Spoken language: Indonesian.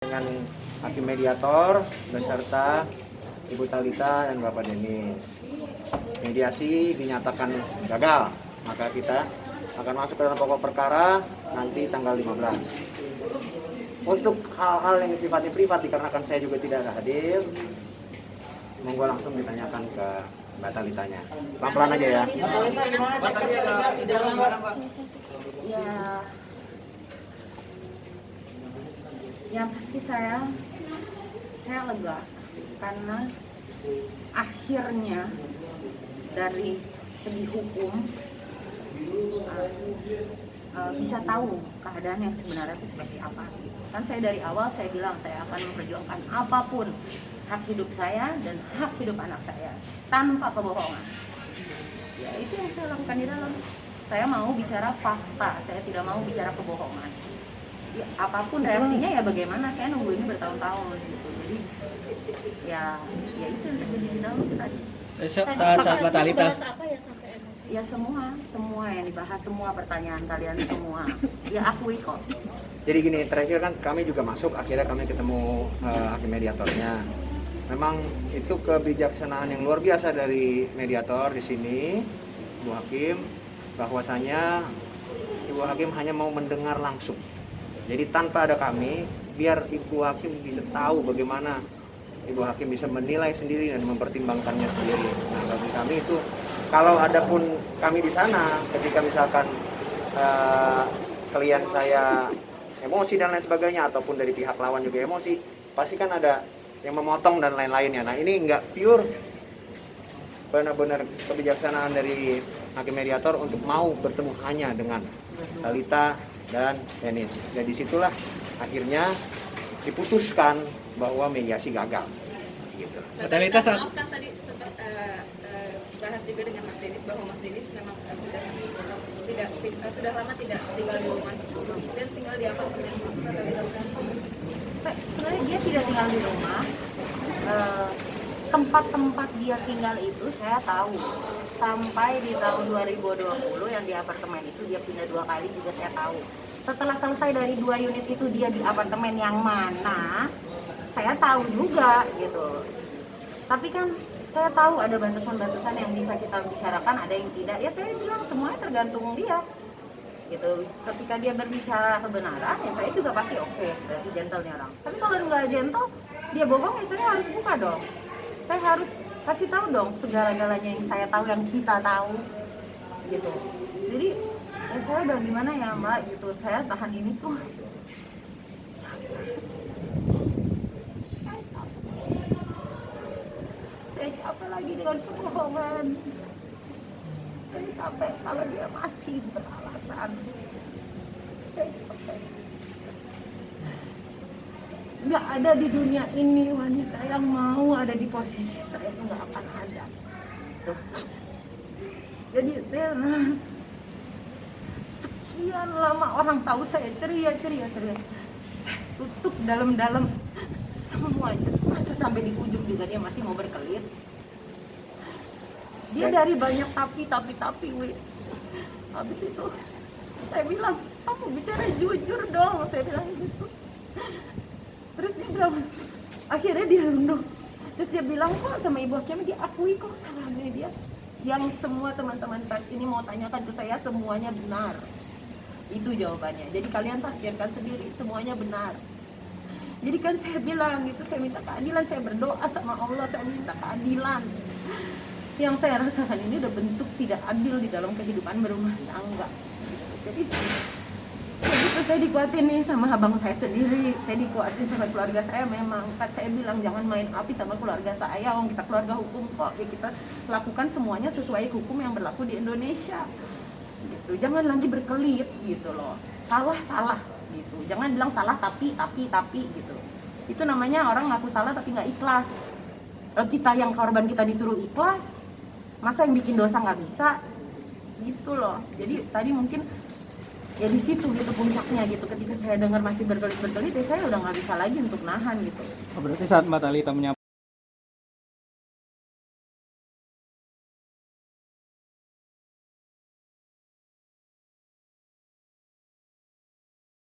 dengan hakim mediator beserta Ibu Talita dan Bapak Denis. Mediasi dinyatakan gagal, maka kita akan masuk ke dalam pokok perkara nanti tanggal 15. Untuk hal-hal yang sifatnya privat dikarenakan saya juga tidak hadir, monggo langsung ditanyakan ke Mbak Talitanya. Pelan-pelan aja ya. Yang pasti saya lega karena akhirnya dari segi hukum bisa tahu keadaan yang sebenarnya itu seperti apa. Kan saya dari awal saya bilang saya akan memperjuangkan apapun hak hidup saya dan hak hidup anak saya tanpa kebohongan. Ya itu yang saya lakukan di dalam. Saya mau bicara fakta, saya tidak mau bicara kebohongan. Ya, apapun reaksinya ya bagaimana, saya nunggu ini bertahun-tahun gitu. Jadi ya itu yang terjadi di dalam sih tadi. Saat Mbak Talita apa ya sampai emosi? Ya semua yang dibahas, semua pertanyaan kalian semua. Ya akui kok. Jadi gini, terakhir kan kami juga masuk, akhirnya kami ketemu hakim mediatornya. Memang itu kebijaksanaan yang luar biasa dari mediator di sini, Ibu Hakim, bahwasanya Ibu Hakim hanya mau mendengar langsung. Jadi tanpa ada kami, biar Ibu Hakim bisa tahu bagaimana Ibu Hakim bisa menilai sendiri dan mempertimbangkannya sendiri. Nah, bagi kami itu, kalau ada pun kami di sana, ketika misalkan klien saya emosi dan lain sebagainya, ataupun dari pihak lawan juga emosi, pasti kan ada yang memotong dan lain-lainnya. Nah, ini nggak pure, benar-benar kebijaksanaan dari hakim mediator untuk mau bertemu hanya dengan Talita dan Denis. Dan disitulah akhirnya diputuskan bahwa mediasi gagal. Gitu. Talita saat Maaf kan tadi sempat bahas juga dengan Mas Denis bahwa Mas Denis memang sudah lama tidak tinggal di rumah dan tinggal di apartemen. Sebenarnya dia tidak tinggal di rumah. Tempat-tempat dia tinggal itu saya tahu. Sampai di tahun 2020 yang di apartemen itu dia pindah 2 kali juga saya tahu. Setelah selesai dari 2 unit itu dia di apartemen yang mana, saya tahu juga gitu. Tapi kan saya tahu ada batasan-batasan yang bisa kita bicarakan, ada yang tidak. Ya saya bilang semuanya tergantung dia. Gitu. Ketika dia berbicara kebenaran, ya saya juga pasti oke, berarti gentle nih orang. Tapi kalau nggak gentle, dia bohong, ya saya harus buka dong. Saya harus kasih tahu dong segala-galanya yang saya tahu, yang kita tahu, gitu. Jadi ya saya udah gimana ya Mbak, gitu. Saya tahan ini tuh. Saya capek lagi dengan kebohongan. Saya capek kalau dia masih beralasan. Saya capek. Nggak ada di dunia ini wanita yang mau ada di posisi saya, itu nggak akan ada. Tuh. Jadi saya sekian lama orang tahu saya ceria. Saya tutup dalam-dalam semuanya. Masa sampai di ujung juga dia masih mau berkelit? Dia dari banyak tapi, wih. Habis itu saya bilang, kamu bicara jujur dong, saya bilang gitu. Terus dia bilang, akhirnya dia runduk. Terus dia bilang kok sama Ibu Hakim, dia akui kok salahnya dia. Yang semua teman-teman pers ini mau tanyakan ke saya, semuanya benar. Itu jawabannya. Jadi kalian tafsirkan sendiri, semuanya benar. Jadi kan saya bilang gitu, saya minta keadilan, saya berdoa sama Allah, saya minta keadilan. Yang saya rasakan ini udah bentuk tidak adil di dalam kehidupan berumah tangga. Jadi begitu saya dikuatin nih sama abang saya sendiri, saya dikuatin sama keluarga saya. Memang kan saya bilang jangan main api sama keluarga saya, kita keluarga hukum kok, ya kita lakukan semuanya sesuai hukum yang berlaku di Indonesia gitu. Jangan lagi berkelit gitu loh, salah gitu, jangan bilang salah tapi gitu. Itu namanya orang ngaku salah tapi nggak ikhlas. Kalau kita yang korban kita disuruh ikhlas, masa yang bikin dosa nggak bisa gitu loh. Jadi tadi mungkin ya di situ gitu puncaknya gitu, ketika saya dengar masih berkelit ya saya udah nggak bisa lagi untuk nahan gitu. berarti saat Mbak Talita